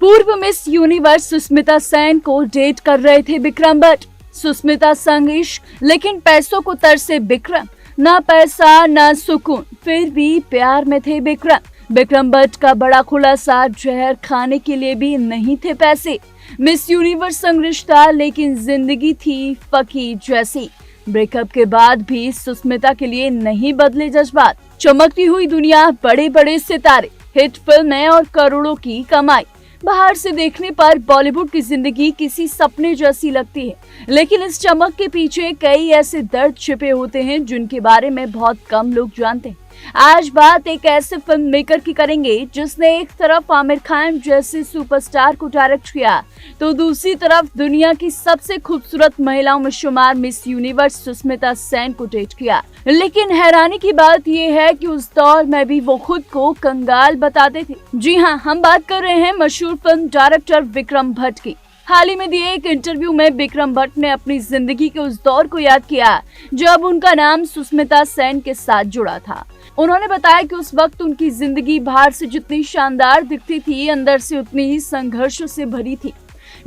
पूर्व miss universe Sushmita Sen को date कर रहे थे विक्रम भट्ट। सुष्मिता संग इश्क, लेकिन पैसों को तरसे विक्रम। ना पैसा ना सुकून, फिर भी प्यार में थे विक्रम। विक्रम भट्ट का बड़ा खुलासा, जहर खाने के लिए भी नहीं थे पैसे। मिस यूनिवर्स संग रिश्ता, लेकिन जिंदगी थी फकीर जैसी। ब्रेकअप के बाद भी सुष्मिता के लिए नहीं बदले जज्बात। चमकती हुई दुनिया, बड़े बड़े सितारे, हिट फिल्में और करोड़ों की कमाई। बाहर से देखने पर बॉलीवुड की जिंदगी किसी सपने जैसी लगती है, लेकिन इस चमक के पीछे कई ऐसे दर्द छिपे होते हैं जिनके बारे में बहुत कम लोग जानते हैं। आज बात एक ऐसे फिल्म मेकर की करेंगे जिसने एक तरफ आमिर खान जैसे सुपरस्टार को डायरेक्ट किया, तो दूसरी तरफ दुनिया की सबसे खूबसूरत महिलाओं में शुमार मिस यूनिवर्स सुष्मिता सेन को डेट किया। लेकिन हैरानी की बात यह है कि उस दौर में भी वो खुद को कंगाल बताते थे। जी हाँ, हम बात कर रहे हैं मशहूर फिल्म डायरेक्टर विक्रम भट्ट की। हाल ही में दिए एक इंटरव्यू में विक्रम भट्ट ने अपनी जिंदगी के उस दौर को याद किया जब उनका नाम सुष्मिता सेन के साथ जुड़ा था। उन्होंने बताया कि उस वक्त उनकी जिंदगी बाहर से जितनी शानदार दिखती थी, अंदर से उतनी ही संघर्षों से भरी थी।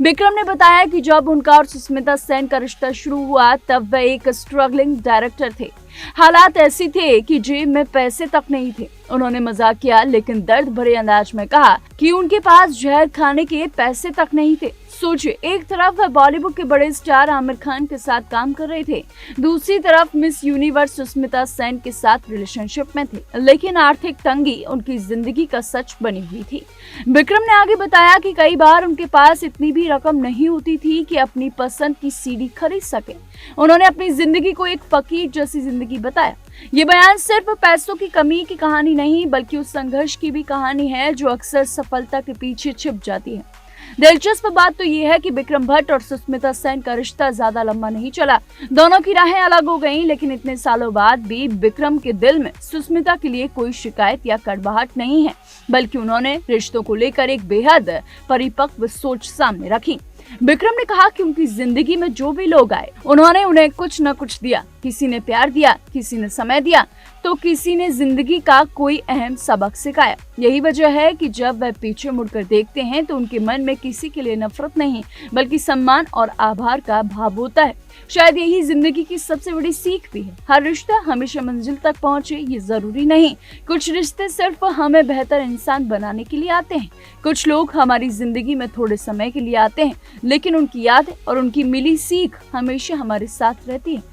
विक्रम ने बताया कि जब उनका और सुष्मिता सेन का रिश्ता शुरू हुआ तब वह एक स्ट्रगलिंग डायरेक्टर थे। हालात ऐसे थे कि जेब में पैसे तक नहीं थे। उन्होंने मजाक किया, लेकिन दर्द भरे अंदाज में कहा कि उनके पास जहर खाने के पैसे तक नहीं थे। सोचिए, एक तरफ वह बॉलीवुड के बड़े स्टार आमिर खान के साथ काम कर रहे थे, दूसरी तरफ मिस यूनिवर्स सुष्मिता सेन के साथ रिलेशनशिप में थे, लेकिन आर्थिक तंगी उनकी जिंदगी का सच बनी हुई थी। विक्रम ने आगे बताया कि कई बार उनके पास इतनी भी रकम नहीं होती थी कि अपनी पसंद की सीडी खरीद सके। उन्होंने अपनी जिंदगी को एक फकीर जैसी जिंदगी बताया। ये बयान सिर्फ पैसों की कमी की कहानी नहीं, बल्कि उस संघर्ष की भी कहानी है जो अक्सर सफलता के पीछे छिप जाती है। दिलचस्प बात तो ये है कि विक्रम भट्ट और सुष्मिता सेन का रिश्ता ज्यादा लंबा नहीं चला। दोनों की राहें अलग हो गईं, लेकिन इतने सालों बाद भी विक्रम के दिल में सुष्मिता के लिए कोई शिकायत या कड़वाहट नहीं है, बल्कि उन्होंने रिश्तों को लेकर एक बेहद परिपक्व सोच सामने रखी। विक्रम ने कहा कि उनकी जिंदगी में जो भी लोग आए, उन्होंने उन्हें कुछ न कुछ दिया। किसी ने प्यार दिया, किसी ने समय दिया, तो किसी ने जिंदगी का कोई अहम सबक सिखाया। यही वजह है कि जब वह पीछे मुड़कर देखते हैं तो उनके मन में किसी के लिए नफरत नहीं, बल्कि सम्मान और आभार का भाव होता है। शायद यही जिंदगी की सबसे बड़ी सीख भी है। हर रिश्ता हमेशा मंजिल तक पहुंचे ये जरूरी नहीं। कुछ रिश्ते सिर्फ हमें बेहतर इंसान बनाने के लिए आते हैं। कुछ लोग हमारी जिंदगी में थोड़े समय के लिए आते हैं, लेकिन उनकी यादें और उनकी मिली सीख हमेशा हमारे साथ रहती है।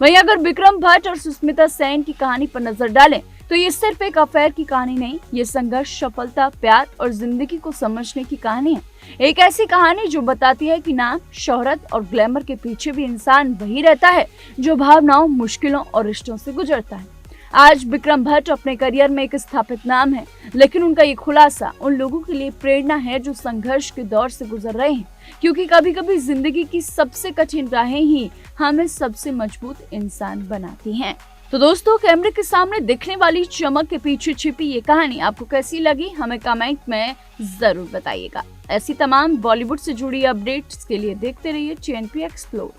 वहीं अगर विक्रम भट्ट और सुष्मिता सेन की कहानी पर नजर डालें तो ये सिर्फ एक अफेयर की कहानी नहीं, ये संघर्ष, सफलता, प्यार और जिंदगी को समझने की कहानी है। एक ऐसी कहानी जो बताती है कि नाम, शोहरत और ग्लैमर के पीछे भी इंसान वही रहता है जो भावनाओं, मुश्किलों और रिश्तों से गुजरता है। आज विक्रम भट्ट अपने करियर में एक स्थापित नाम है, लेकिन उनका ये खुलासा उन लोगों के लिए प्रेरणा है जो संघर्ष के दौर से गुजर रहे हैं, क्योंकि कभी कभी जिंदगी की सबसे कठिन राहें ही हमें सबसे मजबूत इंसान बनाती हैं। तो दोस्तों, कैमरे के सामने दिखने वाली चमक के पीछे छिपी ये कहानी आपको कैसी लगी, हमें कमेंट में जरूर बताइएगा। ऐसी तमाम बॉलीवुड से जुड़ी अपडेट्स के लिए देखते रहिए TNP एक्सप्लोर।